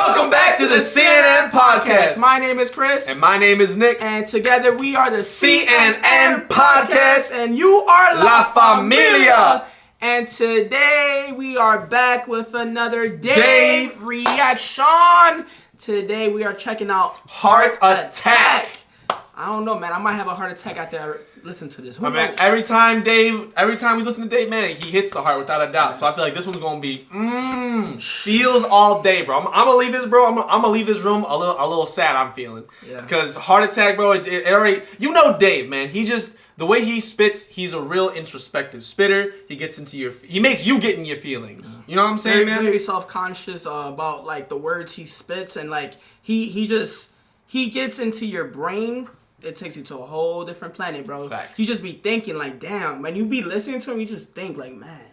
Welcome back to the CNN Podcast. My name is Chris. And my name is Nick. And together we are the CNN Podcast. And you are La Familia. And today we are back with another Dave reaction. Today we are checking out Heart Attack. I don't know, man. I might have a heart attack after I listen to this. I mean, every time we listen to Dave, man, he hits the heart without a doubt. So I feel like this one's gonna be feels all day, bro. I'm gonna leave this, bro. I'm gonna leave this room a little sad. I'm feeling, because Heart Attack, bro. It already, you know, Dave, man. He just, the way he spits, he's a real introspective spitter. He gets into he makes you get in your feelings. You know what I'm saying, man? Very self-conscious about like the words he spits, and like he gets into your brain. It takes you to a whole different planet, bro. Facts. You just be thinking like, damn. When you be listening to him, you just think like, man,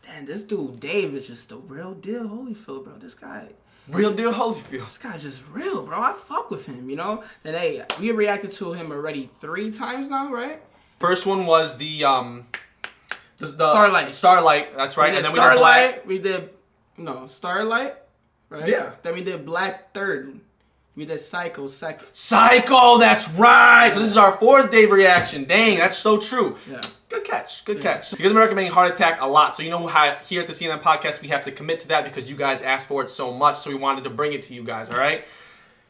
damn, this dude Dave is just the real deal Holyfield, bro. This guy, real deal Holyfield. This guy just real, bro. I fuck with him, you know. And hey, we reacted to him already 3 times now, right? First one was the Starlight. Starlight, that's right. And then Starlight, we did Starlight, right? Yeah. Then we did Black third. We did Psycho second. Psycho, that's right. So this is our 4th Dave reaction. Dang, that's so true. Yeah. Good catch. Good catch. You guys have been recommending Heart Attack a lot. So you know how here at the CNN Podcast we have to commit to that because you guys asked for it so much. So we wanted to bring it to you guys, all right?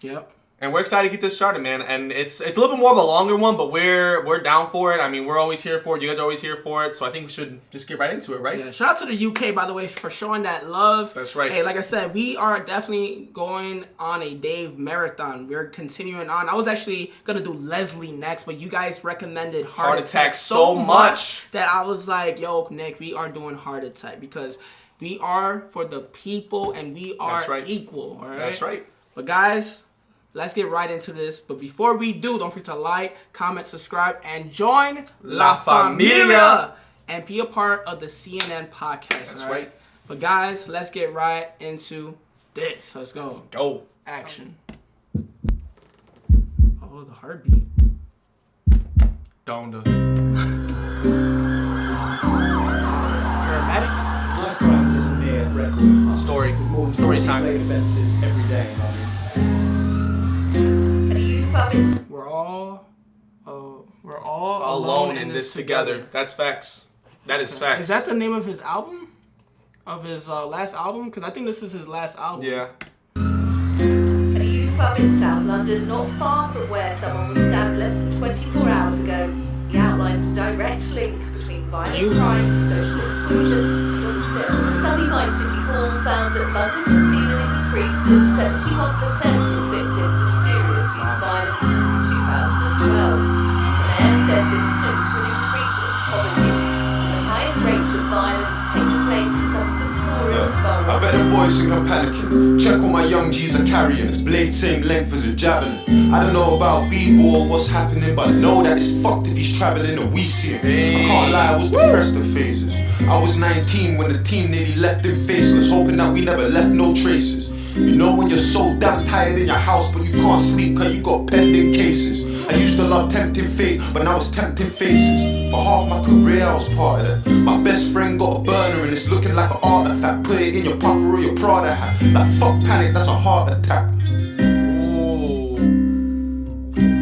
Yep. And we're excited to get this started, man. And it's a little bit more of a longer one, but we're down for it. I mean, we're always here for it. You guys are always here for it. So I think we should just get right into it, right? Yeah. Shout out to the UK, by the way, for showing that love. That's right. Hey, like I said, we are definitely going on a Dave marathon. We're continuing on. I was actually gonna do Leslie next, but you guys recommended Heart Attack so much that I was like, yo, Nick, we are doing Heart Attack because we are for the people and we are equal. All right. That's right. But guys, let's get right into this. But before we do, don't forget to like, comment, subscribe, and join La Familia. And be a part of the CNN Podcast. That's right. But guys, let's get right into this. Let's go. Let's go. Action. Oh, the heartbeat. Donda. Paramedics. Life crimes is a mere record. Story time. Play offences every day. We're all alone in this together. That's facts. That is facts. Is that the name of his album? Of his last album? Because I think this is his last album. Yeah. At a used club in South London, not far from where someone was stabbed less than 24 hours ago, he outlined a direct link between violent crime, social exclusion, and still. A study by City Hall found that London has seen an increase of 71% in victims of serious youth violence since 2012. The mayor says this is linked to an increase in poverty, with the highest rates of violence taking place in some of the poorest boroughs. I bet the boys think I'm panicking. Check what my young G's are carrying. It's blade same length as a javelin. I don't know about B-ball, what's happening, but I know that it's fucked if he's traveling and we see him. I can't lie, I was depressed in phases. I was 19 when the team nearly left him faceless, hoping that we never left no traces. You know when you're so damn tired in your house but you can't sleep cause you got pending cases. I used to love tempting fate, but now it's tempting faces. For half my career I was part of that. My best friend got a burner and it's looking like an artifact. Put it in your puffer or your Prada hat. Like fuck panic, that's a heart attack. Ooh.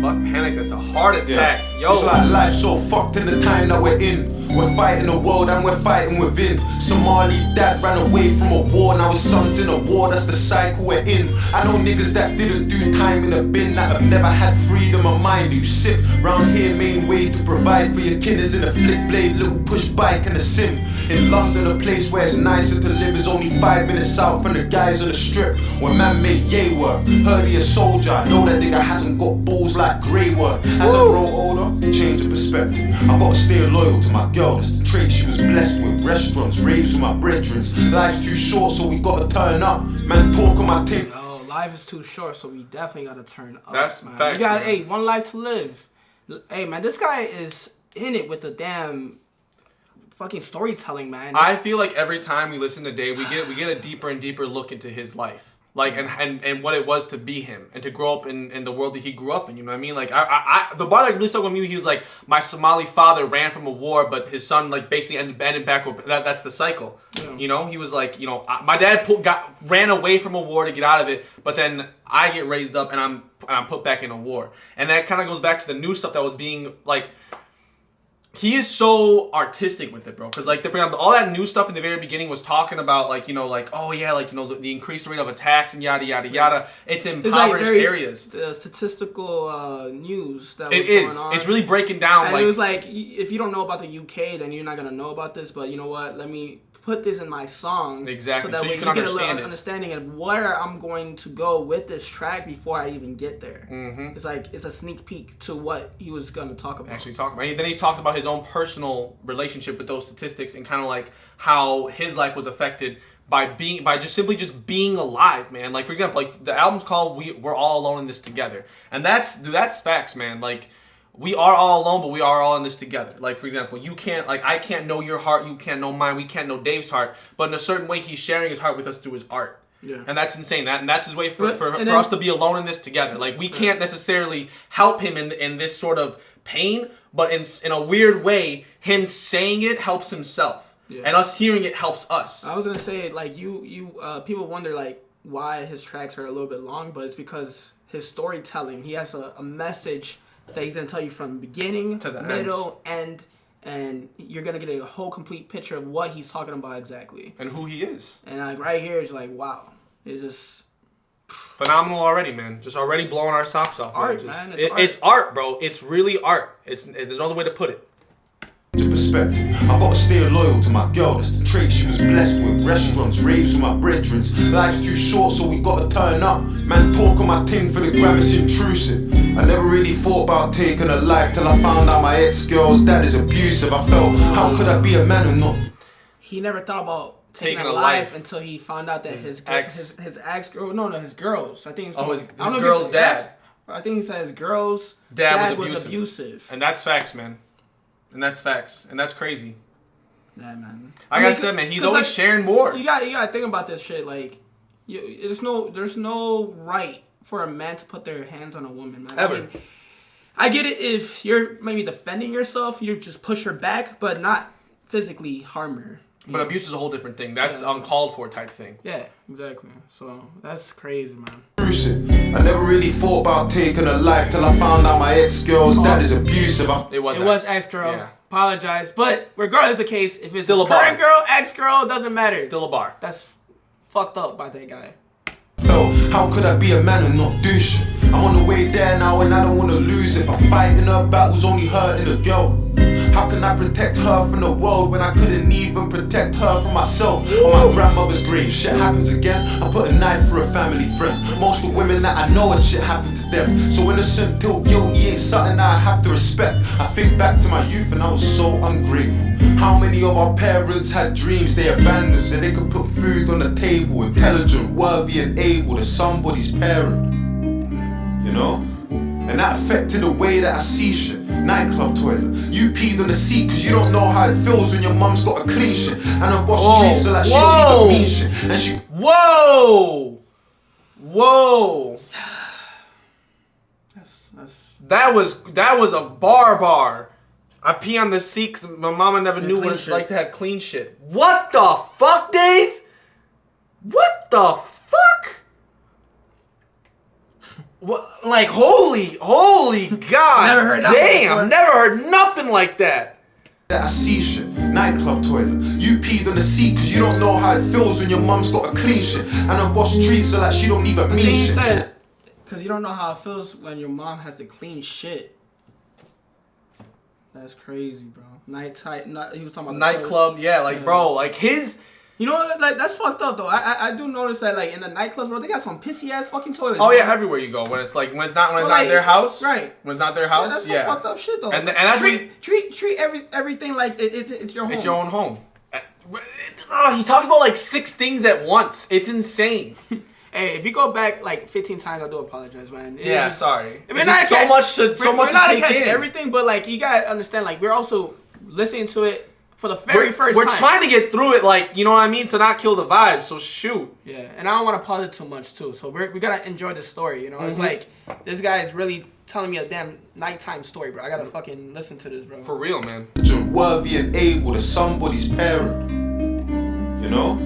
Fuck panic, that's a heart attack. Yeah. Yo. It's like life's so fucked in the time that we're in. We're fighting the world and we're fighting within. Somali dad ran away from a war, now his son's in a war, that's the cycle we're in. I know niggas that didn't do time in a bin, that have never had freedom of mind. You sick round here, main way to provide for your kin is in a flick blade, little push bike and a sim. In London, a place where it's nicer to live is only 5 minutes out from the guys on the strip. When man made yay work, heard he a soldier, I know that nigga hasn't got balls like grey work. As I grow older, change of perspective. I gotta stay loyal to my girl, that's the trait she was blessed with. Restaurants, raves with my brethrens. Life's too short, so we gotta turn up. Man, talk on my team. Yo, life is too short, so we definitely gotta turn up. That's man. facts, We got, man. hey, one life to live. Hey, man, this guy is in it with the damn fucking storytelling, man. I feel like every time we listen to Dave, we get a deeper and deeper look into his life. Like and what it was to be him and to grow up in the world that he grew up in, you know what I mean? Like the part that really stuck with me, he was like, my Somali father ran from a war, but his son like basically ended back with that's the cycle. Yeah. You know, he was like, you know, my dad ran away from a war to get out of it, but then I get raised up and I'm put back in a war. And that kind of goes back to the new stuff that was being like. He is so artistic with it, bro. Because, like, for example, all that new stuff in the very beginning was talking about, like, you know, like, oh, yeah, like, you know, the increased rate of attacks and yada, yada, yada. It's impoverished areas. The statistical news that was going on. It's really breaking down. And it was like, if you don't know about the UK, then you're not going to know about this. But you know what? Let me put this in my song. Exactly. So that you can get a little understanding of where I'm going to go with this track before I even get there. Mm-hmm. It's like, it's a sneak peek to what he was going to talk about. Then he's talked about his own personal relationship with those statistics and kind of like how his life was affected by simply being alive, man. Like, for example, like the album's called We're All Alone in This Together. And that's facts, man. Like, we are all alone, but we are all in this together. Like, for example, I can't know your heart, you can't know mine, we can't know Dave's heart, but in a certain way, he's sharing his heart with us through his art. Yeah. And that's insane. And that's his way for us to be alone in this together. Like, we can't necessarily help him in this sort of pain, but in a weird way, him saying it helps himself. Yeah. And us hearing it helps us. I was going to say, like, people wonder, like, why his tracks are a little bit long, but it's because his storytelling, he has a message that he's going to tell you from beginning to the middle, end, and you're going to get a whole complete picture of what he's talking about exactly. And who he is. And like right here is like, wow. It's just phenomenal already, man. Just already blowing our socks off. Art, man. It's art, bro. It's really art. There's no other way to put it. Perspective. I gotta stay loyal to my girl, that's the trait she was blessed with. Restaurants, raves with my brethren. Life's too short, so we gotta turn up. Man, talk on my ting for the gram, it's intrusive. I never really thought about taking a life till I found out my ex-girl's dad is abusive. I felt, how could I be a man who not? He never thought about taking a life until he found out that his girls. I think his girl's dad. I think he said his girl's dad was abusive. And that's facts, man. And that's facts. And that's crazy. Yeah, man. Like I said, man, he's always sharing more. You gotta think about this shit. Like, there's no right for a man to put their hands on a woman, man. Ever. I get it if you're maybe defending yourself, you just push her back, but not physically harm her. But abuse is a whole different thing. That's uncalled for type thing. Yeah, exactly. So that's crazy, man. I never really thought about taking a life till I found out my ex-girl's dad is abusive. It was ex-girl. Yeah. Apologize. But regardless of the case, if it's still a current girl, ex-girl, doesn't matter. Still a bar. That's fucked up by that guy. How could I be a man and not do shit? I'm on the way there now and I don't wanna lose it. But fighting her battles only hurting a girl. How can I protect her from the world when I couldn't even protect her from myself? On my grandmother's grave, shit happens again. I put a knife for a family friend. Most of the women that I know had shit happened to them. So innocent till guilty ain't something I have to respect. I think back to my youth and I was so ungrateful. How many of our parents had dreams they abandoned so they could put food on the table? Intelligent, worthy and able to somebody's parent. You know? And that affected the way that I see shit. Nightclub toilet. You peed on the seat cause you don't know how it feels when your mum's got a clean shit. And I wash treats so that she don't even mean shit. And she... Whoa! That was a bar. I pee on the seat cause my mama never knew what it's like to have clean shit. What the fuck, Dave? What the fuck? What, like, holy God. Never heard damn, never heard nothing like that. I see shit. Nightclub toilet. You peed on the seat cause you don't know how it feels when your mum's got a clean shit. And I wash treats so that she don't even mean shit. Cause you don't know how it feels when your mom has to clean shit. That's crazy, bro. He was talking about nightclub, bro, like his... You know, like, that's fucked up, though. I do notice that, like, in the nightclubs, bro, they got some pissy-ass fucking toilets. Oh, yeah, everywhere you go. When it's not their house. Right. When it's not their house, that's some fucked up shit, though. And that's treat everything like it's your home. It's your own home. He talks about, like, 6 things at once. It's insane. Hey, if you go back, like, 15 times, I do apologize, man. Sorry. I mean, so much to take in. Everything, but, like, you gotta understand, like, we're also listening to it for the very first time. We're trying to get through it, like, you know what I mean? To not kill the vibe, so shoot. Yeah, and I don't want to pause it too much, too. So we gotta enjoy the story, you know? It's like, this guy is really telling me a damn nighttime story, bro. I gotta fucking listen to this, bro. For real, man. Worthy and able to somebody's parent. you know?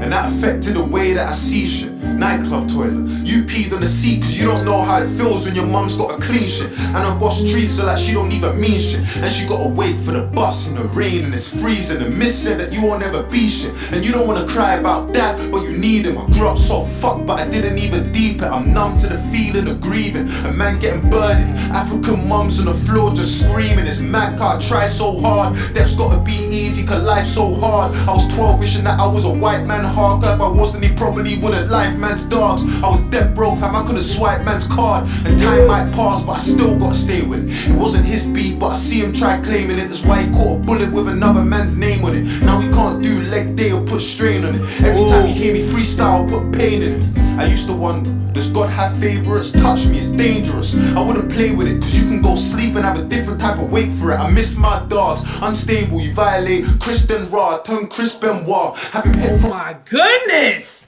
And that affected the way that I see shit. Nightclub toilet. You peed on the seat cause you don't know how it feels when your mum's got a clean shit. And her boss treats her like she don't even mean shit. And she gotta wait for the bus in the rain and it's freezing. And miss said that you won't ever be shit. And you don't wanna cry about that, but you need him. I grew up so fucked, but I didn't even deep it. I'm numb to the feeling of grieving. A man getting burdened. African mums on the floor just screaming. It's mad, can't try so hard. Death's gotta be easy cause life's so hard. I was 12 wishing that I was a white man hard. If I wasn't, he probably wouldn't like man's dogs. I was dead broke, fam, I couldn't swipe man's card. And time might pass, but I still gotta stay with it. It wasn't his beat, but I see him try claiming it. That's why he caught a bullet with another man's name on it. Now we can't do leg day or put strain on it. Every time you hear me freestyle, I put pain in it. I used to wonder, does God have favourites? Touch me, it's dangerous. I wouldn't play with it, cause you can go sleep and have a different type of wait for it. I miss my dogs, unstable, you violate Kristen Raw, turn Chris Benoit. Have him hit from My goodness!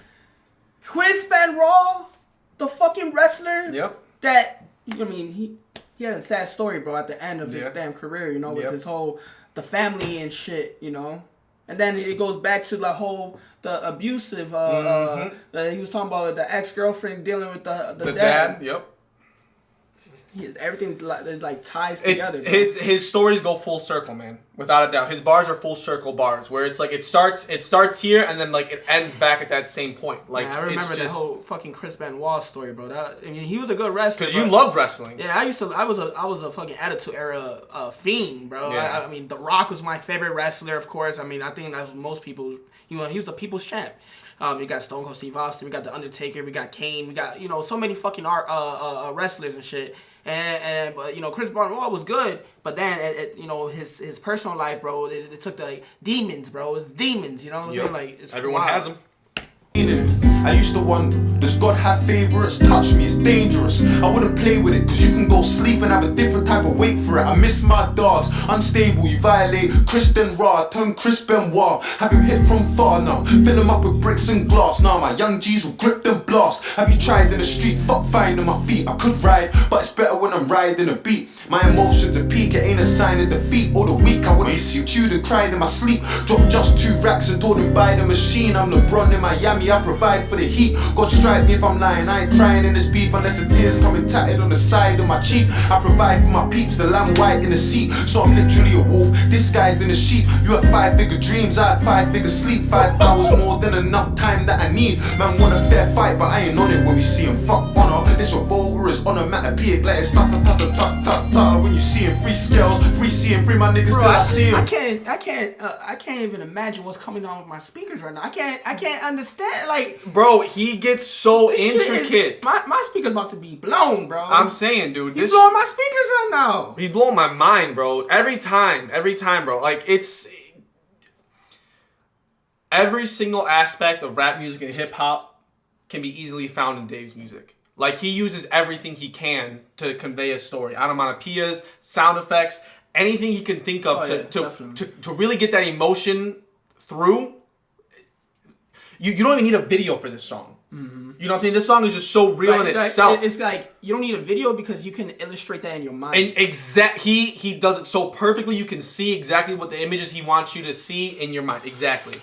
Chris Benoit, the fucking wrestler. Yep. That, I mean, he had a sad story, bro, at the end of his damn career, you know, with his whole, the family and shit, you know. And then it goes back to the abusive, he was talking about the ex-girlfriend dealing with the dad. Yep. Everything like ties together. His stories go full circle, man. Without a doubt, his bars are full circle bars, where it's like it starts here and then like it ends back at that same point. Like I remember that whole fucking Chris Benoit story, bro. I mean, he was a good wrestler. Because you loved wrestling. Yeah, I was a fucking Attitude Era fiend, bro. Yeah. I mean, The Rock was my favorite wrestler, of course. I mean, I think that's most people's. You know, he was the people's champ. We got Stone Cold Steve Austin, we got The Undertaker, we got Kane, we got so many fucking wrestlers and shit. But Chris Benoit was good, but then his personal life, bro, it took the demons, bro. It's demons, you know what I'm saying? Like everyone has them. I used to wonder, does God have favourites? Touch me, it's dangerous. I wouldn't play with it, cause you can go sleep and have a different type of wait for it. I miss my dogs, unstable, you violate Kristen Raw, turn Chris Benoit. Have him hit from far now, fill him up with bricks and glass. Now my young G's will grip them blast. Have you tried in the street? Fuck finding my feet. I could ride, but it's better when I'm riding a beat. My emotions are peak, it ain't a sign of defeat or the weak. I wouldn't see chewed and cried in my sleep. Dropped just 2 racks and told him buy the machine. I'm LeBron in Miami, I provide for the heat. God strike me if I'm lying, I ain't crying in this beef unless the tears coming tatted on the side of my cheek. I provide for my peeps, the lamb white in the seat. So I'm literally a wolf, disguised in a sheep. You have 5-figure dreams, I have 5-figure sleep. 5 hours more than enough time that I need. Man want a fair fight, but I ain't on it when we see him. Fuck honor, this revolver is onomatopoeic like it's ta-ta-ta-ta-ta-ta-ta. When you see him, free scales, free seeing, free my niggas till I see him. I can't even imagine what's coming on with my speakers right now. I can't understand, like, bro, he gets so intricate. My speaker's about to be blown, bro. I'm saying, dude, he's blowing my speakers right now. He's blowing my mind, bro. Every time, bro. Like, it's every single aspect of rap music and hip hop can be easily found in Dave's music. Like, he uses everything he can to convey a story. Onomatopoeias, sound effects, anything he can think of to really get that emotion through. You don't even need a video for this song. Mm-hmm. You know what I'm saying? This song is just so real in itself. It's like you don't need a video because you can illustrate that in your mind. And he does it so perfectly. You can see exactly what the images he wants you to see in your mind. Exactly.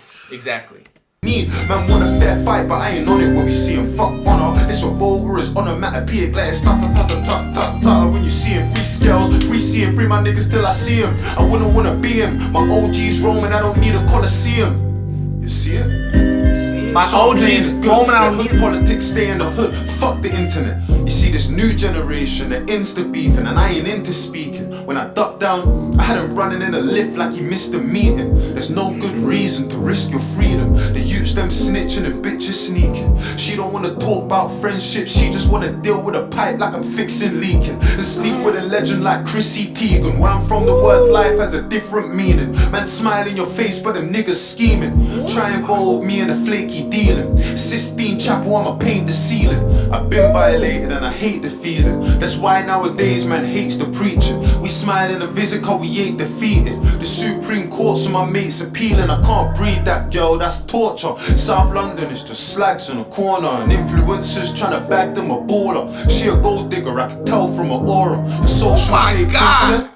Man want a fair fight, but I ain't on it when we see him. Fuck honor, this revolver is onomatopoeic like it's ta-ta-ta-ta-ta-ta. When you see him, free scales, free seeing, free my niggas till I see him. I wouldn't wanna be him. My OG's roaming, I don't need a coliseum. You see it? My OG's roaming out hood politics, stay in the hood, fuck the internet. You see this new generation, they're insta beefing, and I ain't into speaking. When I ducked down, I had him running in a lift like he missed a meeting. There's no good reason to risk your freedom. The youths them snitching and bitches sneaking. She don't wanna talk about friendship, she just wanna deal with a pipe like I'm fixing leaking. And sleep with a legend like Chrissy Teigen. Where I'm from, the word life has a different meaning. Man smile in your face, but them niggas scheming. Try involve me in a flaky dealing. Sistine Chapel, I'ma paint the ceiling. I've been violated and I hate the feeling. That's why nowadays man hates the preaching. We smile in the visit cause we ain't defeated. The Supreme Court, so my mates appealing. I can't breed that girl, that's torture. South London is just slags in a corner, and influencers trying to bag them a baller. She a gold digger, I can tell from her aura. A social princess.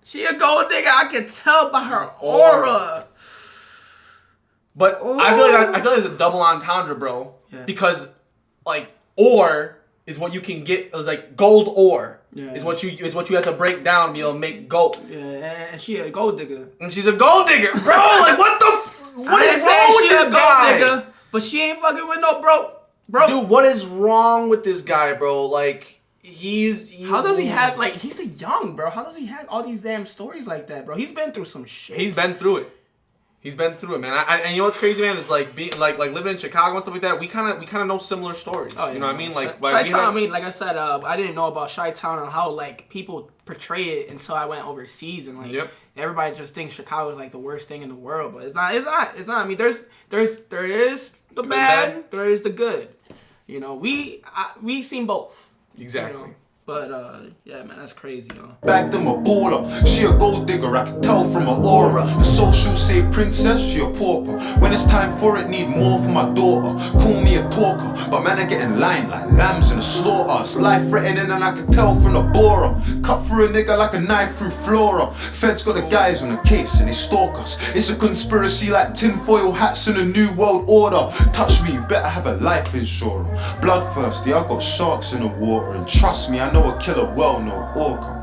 She a gold digger, I can tell by her aura. But I feel like it's a double entendre, bro. Yeah. Because like ore is what you can get. It was like gold ore. Yeah. Is what you have to break down to be able to make gold. Yeah, and she a gold digger. And she's a gold digger, bro. Like what the? What is wrong with this guy? Digger, but she ain't fucking with no bro. Dude, what is wrong with this guy, bro? Like how does he have like he's a young bro? How does he have all these damn stories like that, bro? He's been through some shit. He's been through it. Man. And you know what's crazy, man? It's like being like living in Chicago and stuff like that. We kind of know similar stories. Oh, yeah, you know what I mean? Like Chi-Town. I mean, like I said, I didn't know about Chi-Town and how like people portray it until I went overseas and like everybody just thinks Chicago is like the worst thing in the world, but it's not. I mean, there is the bad, there is the good. You know, we seen both. Exactly. You know? But yeah, man, that's crazy, yo. Back them a baller, she a gold digger, I can tell from her aura. The social say princess, she a pauper. When it's time for it, need more for my daughter. Call me a talker, but man I get in line like lambs in a slaughter. It's life threatening and I can tell from the borer. Cut through a nigga like a knife through flora. Feds got the guys on the case and they stalk us. It's a conspiracy like tinfoil hats in a new world order. Touch me, you better have a life insurer. Bloodthirsty, I got sharks in the water, and trust me, I know a killer well, no orca.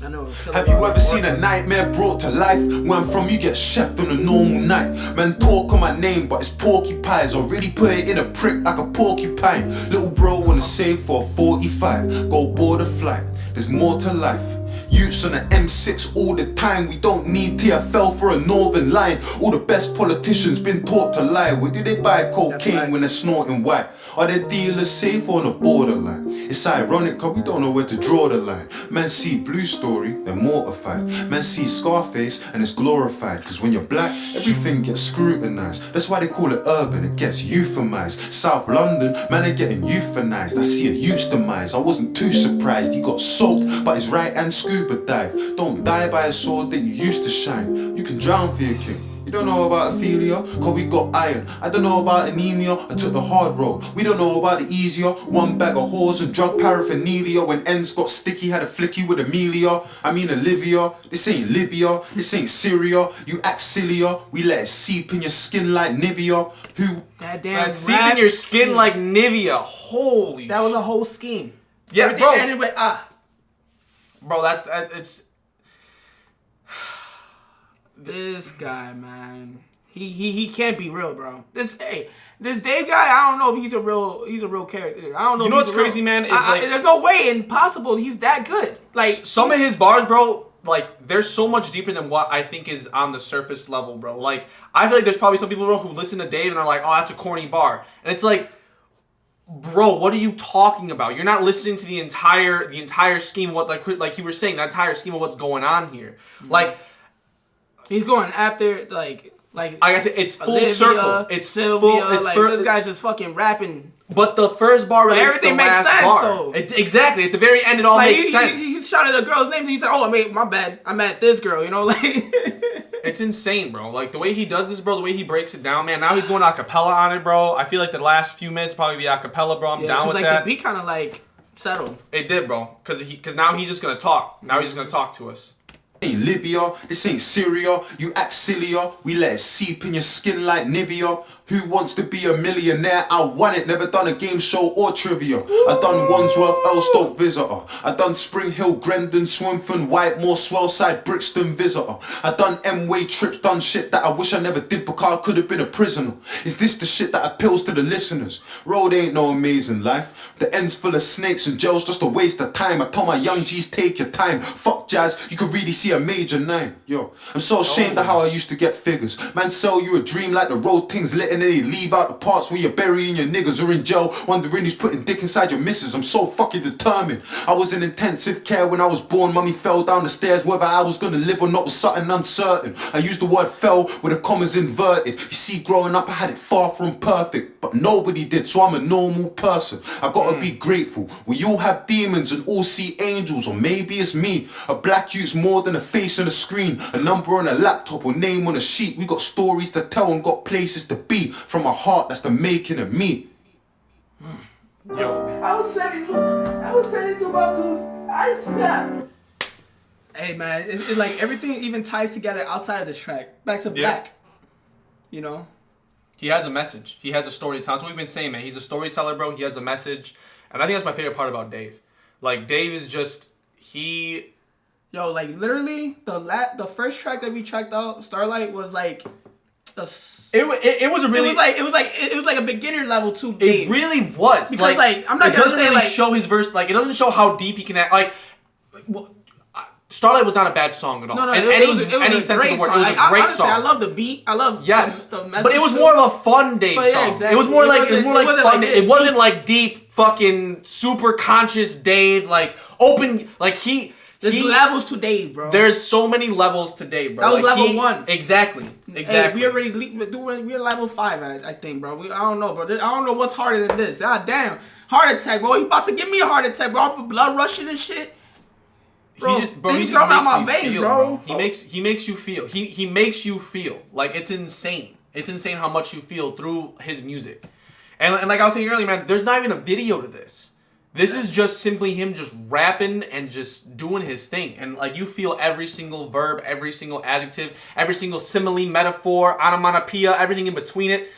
I know. Have you ever seen a nightmare brought to life? Where I'm from, you get chefed on a normal night. Man talk on my name, but it's porcupines. Already put it in a prick like a porcupine. Little bro wanna save for a 45. Go board a flight, there's more to life. Youths on the M6 all the time. We don't need TFL for a northern line. All the best politicians been taught to lie. Where do they buy cocaine when they're snorting white? Are their dealers safe on the borderline? It's ironic cause we don't know where to draw the line. Men see Blue Story, they're mortified. Men see Scarface and it's glorified. Cause when you're black, everything gets scrutinized. That's why they call it urban, it gets euphemized. South London, man are getting euthanized. I see a youth's demise, I wasn't too surprised. He got soaked, but his right hand scuba dive. Don't die by a sword that you used to shine. You can drown for your king. You don't know about Ophelia, cause we got iron. I don't know about anemia, I took the hard road. We don't know about the easier. One bag of whores and drug paraphernalia. When ends got sticky, had a flicky with Amelia. I mean Olivia, this ain't Libya, this ain't Syria. You act sillier, we let it seep in your skin like Nivea. Who? That damn seep in your skin like Nivea. Holy that was a whole scheme. Yeah, everything bro. ended with Bro, it's... This guy, man, he can't be real, bro. This Dave guy, I don't know if he's a real character. I don't know. You know what's crazy, man? It's like there's no way impossible he's that good. Like some of his bars, bro. Like they're so much deeper than what I think is on the surface level, bro. Like I feel like there's probably some people, bro, who listen to Dave and are like, "Oh, that's a corny bar," and it's like, bro, what are you talking about? You're not listening to the entire scheme of what like you were saying, the entire scheme of what's going on here, like. He's going after like I said, it's full Olivia, circle. It's Sylvia. full. It's like this guy just fucking rapping. But the first bar relates everything to the makes last sense bar. though. Exactly. At the very end, it all like, makes sense. He shouted a girl's name. And he said, "Oh, I mean, my bad. I meant this girl." You know, like it's insane, bro. Like the way he does this, bro. The way he breaks it down, man. Now he's going acapella on it, bro. I feel like the last few minutes probably be acapella, bro. I'm down with like, that. The beat kind of like settled. It did, bro. Cause now he's just gonna talk. Now he's just gonna talk to us. Ain't Libya, this ain't Syria. You act sillier, we let it seep in your skin like Nivea. Who wants to be a millionaire? I won it, never done a game show or trivia. I done Wandsworth, Elstoke Visitor. I done Spring Hill, Grendon, Swinford, Whitemore, Swellside, Brixton Visitor. I done M-Way trips, done shit that I wish I never did because I could have been a prisoner. Is this the shit that appeals to the listeners? Road ain't no amazing life. The end's full of snakes and jails, just a waste of time. I told my young G's take your time. Fuck jazz, you could really see a major nine. Yo, I'm so ashamed of how I used to get figures. Man sell you a dream like the road things lit and then they leave out the parts where you're burying your niggas or in jail, wondering who's putting dick inside your missus. I'm so fucking determined. I was in intensive care when I was born. Mummy fell down the stairs. Whether I was gonna live or not was something uncertain. I used the word fell with the commas inverted. You see, growing up I had it far from perfect, but nobody did, so I'm a normal person. I gotta be grateful. We all have demons and all see angels, or maybe it's me. A black youth's more than a face on a screen, a number on a laptop or name on a sheet. We got stories to tell and got places to be. From my heart, that's the making of me. Yo. I was sending to about I snap. Hey man, it's like everything even ties together outside of this track. Back to Black. You know. He has a message. He has a story to tell. That's what we've been saying, man. He's a storyteller, bro. He has a message, and I think that's my favorite part about Dave. Like Dave is just he. Yo, like literally the first track that we checked out, Starlight, was like the. It was a really it was like a beginner level too. Dave. It really was because like I'm not it gonna doesn't say really like show his verse. Like it doesn't show how deep he can act. Like Starlight was not a bad song at all. No, in it was any sense of the word, song. it was like, a great honestly, song. I love the beat. I love the message. But it was more of a fun Dave yeah, song. exactly. It was more like fun. Like it wasn't like deep, fucking super conscious Dave. Like open, like There's levels to Dave, bro. There's so many levels to Dave, bro. That was like level 1. Exactly. Hey, we're level 5, I think, bro. I don't know, bro. I don't know what's harder than this. God damn, heart attack, bro. You about to give me a heart attack, bro? I'm blood rushing and shit. Bro, he just out makes my me veins, feel, bro. He makes you feel. He makes you feel. Like it's insane. It's insane how much you feel through his music. And like I was saying earlier, man, there's not even a video to this. This is just simply him just rapping and just doing his thing. And like you feel every single verb, every single adjective, every single simile, metaphor, onomatopoeia, everything in between it.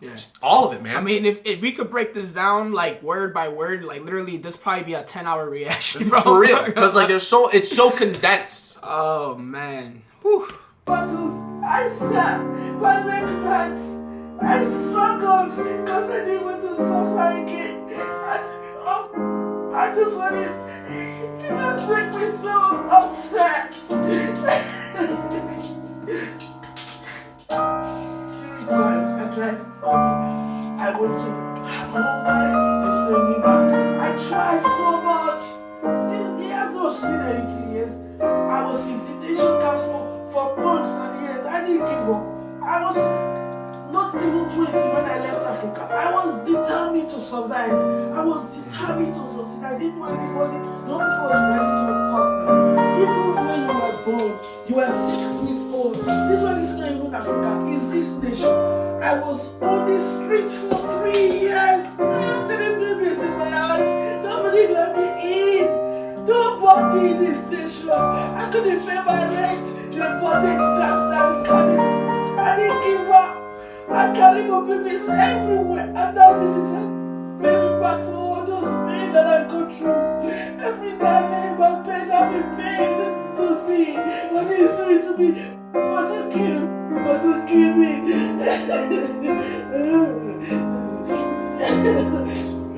Yeah. Just all of it, man. I mean, if we could break this down like word by word, like literally, this probably be a 10-hour reaction, bro. For real, because like it's so condensed. Oh man. Whew. I sat, my leg hurts. I struggled because I didn't want to suffer again. I just wanted, you just make me so upset. Three times I tried to call me. I want to have nobody to send me back. I tried so much. He has not seen anything yet. I was in detention camp for months and years. I didn't give up. I was not even 20 when I left Africa. I was determined to survive. I was determined to succeed. I didn't want anybody. Nobody was ready to help me. Even when you were born, you were 6 years old. This one is not even Africa. It's this nation. I was on the street for 3 years. 3 babies in my house. Nobody let me in. Nobody in this nation. I couldn't pay my rent. The pottage bastards coming. I didn't give up. I carry my babies everywhere. And now this is a baby back for all those pain that I go through. Every day I lay in my bed, I'm in pain to see what he's doing to me. But to kill me.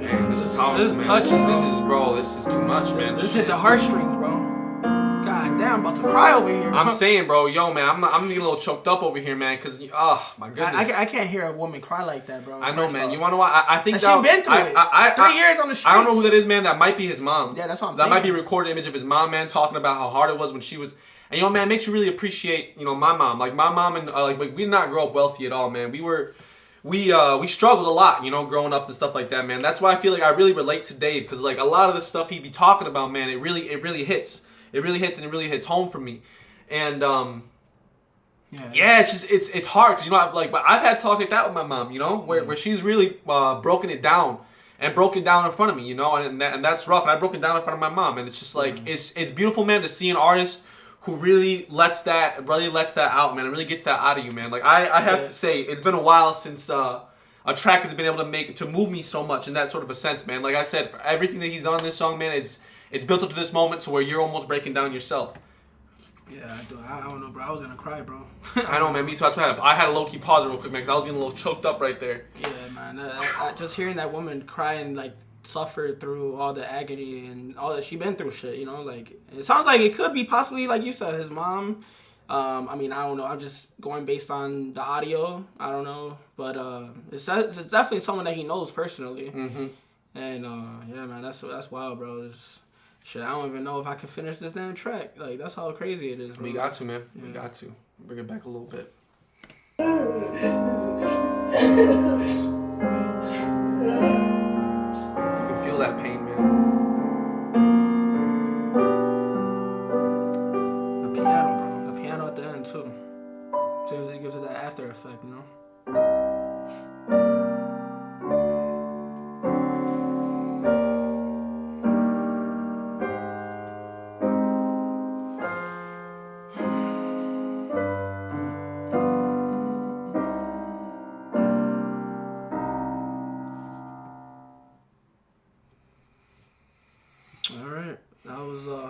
Man, this is how This is touching, bro. This is too much, man. This hit the heartstrings, bro. God damn, I'm about to cry over here, bro. I'm saying, bro, yo, man, I'm getting a little choked up over here, man, because, oh, my goodness. I can't hear a woman cry like that, bro. I know, man. You want to know why? I think she been through it. 3 years on the streets. I don't know who that is, man. That might be his mom. Yeah, that's what I'm That might be thinking. a recorded image of his mom, man, talking about how hard it was when she was. And, you know, man, it makes you really appreciate, you know, my mom. Like, my mom and, like, we did not grow up wealthy at all, man. We struggled a lot, you know, growing up and stuff like that, man. That's why I feel like I really relate to Dave, because, like, a lot of the stuff he'd be talking about, man, it really hits. It really hits, and it really hits home for me. And, yeah, it's just, it's hard, because, you know, but I've had talk like that with my mom, you know, where she's really broken it down and broken down in front of me, you know, and that's rough. And I broke it down in front of my mom, and it's just like, it's beautiful, man, to see an artist who really lets that out, man, and really gets that out of you, man. Like, I have to say, it's been a while since a track has been able to move me so much in that sort of a sense, man. Like I said, for everything that he's done in this song, man, it's built up to this moment to where you're almost breaking down yourself. Yeah, I don't know, bro. I was gonna cry, bro. I know, man. Me too. That's why I had a low-key pause real quick, man, because I was getting a little choked up right there. Yeah, man. Just hearing that woman cry and, like, suffer through all the agony and all that she been through shit, you know, like, it sounds like it could be possibly, like you said, his mom. I mean, I don't know. I'm just going based on the audio. I don't know. But it's definitely someone that he knows personally. Mm-hmm. And, yeah, man, that's wild, bro. Shit, I don't even know if I can finish this damn track. Like, that's how crazy it is, bro. We got to, man. Yeah. We got to. Bring it back a little bit. You can feel that pain, man. The piano, bro. The piano at the end, too. Seriously, it gives it that after effect, you know?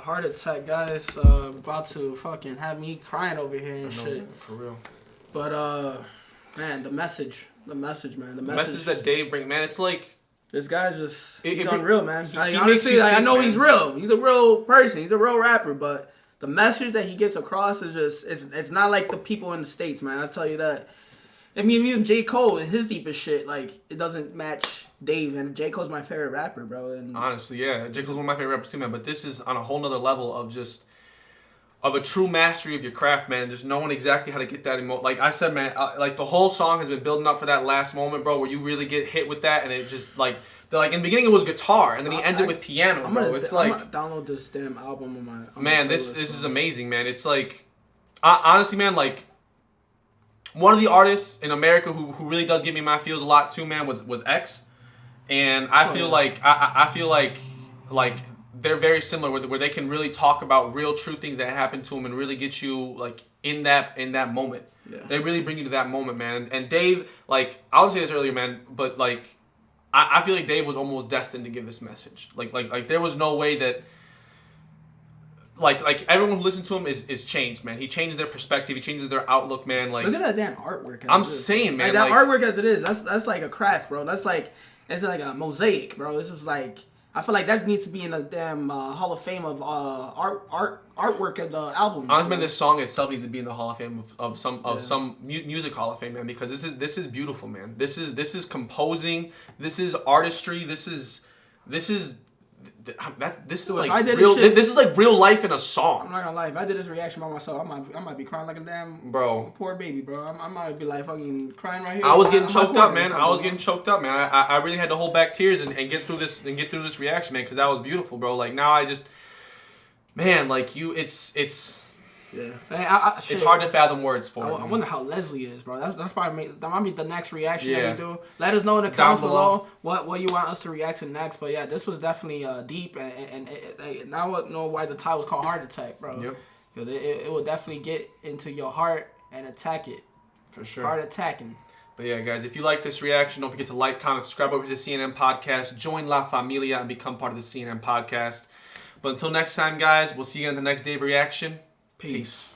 heart attack, guys. About to fucking have me crying over here and shit. Man, for real. But man, the message, man. The message that Dave brings, man, it's like this guy's just he's unreal, man. He honestly, I know man. He's real. He's a real person. He's a real rapper, but the message that he gets across is just it's not like the people in the States, man. I'll tell you that. I mean, even J. Cole and his deepest shit, like, it doesn't match Dave. And J. Cole's my favorite rapper, bro. And honestly, yeah. J. Cole's one of my favorite rappers too, man. But this is on a whole nother level of a true mastery of your craft, man. Just knowing exactly how to get that like I said, man, like the whole song has been building up for that last moment, bro, where you really get hit with that. And it just, like in the beginning it was guitar, and then he ends it with piano, bro. I'm gonna download this damn album on my man, this is amazing, man. It's like, honestly, man, like, one of the artists in America who really does give me my feels a lot too, man, was X, and I feel like I feel like they're very similar where they can really talk about real true things that happen to them and really get you like in that moment. Yeah. They really bring you to that moment, man. And Dave, like I was saying this earlier, man, but like I feel like Dave was almost destined to give this message. Like there was no way that. Like everyone who listens to him is changed, man. He changed their perspective. He changes their outlook, man. Like look at that damn artwork. I'm saying, man. Like, that artwork as it is, that's like a craft, bro. It's like a mosaic, bro. It's just like I feel like that needs to be in a damn Hall of Fame of artwork of the album. Honestly, man, this song itself needs to be in the Hall of Fame of some music Hall of Fame, man. Because this is beautiful, man. This is composing. This is artistry. This is like real. This is like real life in a song. I'm not gonna lie. If I did this reaction by myself, I might be crying like a damn poor baby, bro. I might be like fucking crying right here. I was getting choked up, man. I really had to hold back tears and get through this reaction, man, because that was beautiful, bro. Like now I just, man, like you, it's. Yeah, it's hard to fathom words for. I wonder how Leslie is, bro. That's probably that might be the next reaction that we do. Let us know in the comments below what you want us to react to next. But yeah, this was definitely deep, and now I know why the title was called Heart Attack, bro. Yep. Because it will definitely get into your heart and attack it. For sure. Heart attacking. But yeah, guys, if you like this reaction, don't forget to like, comment, subscribe over to the CNN Podcast, join La Familia, and become part of the CNN Podcast. But until next time, guys, we'll see you in the next Dave reaction. Peace.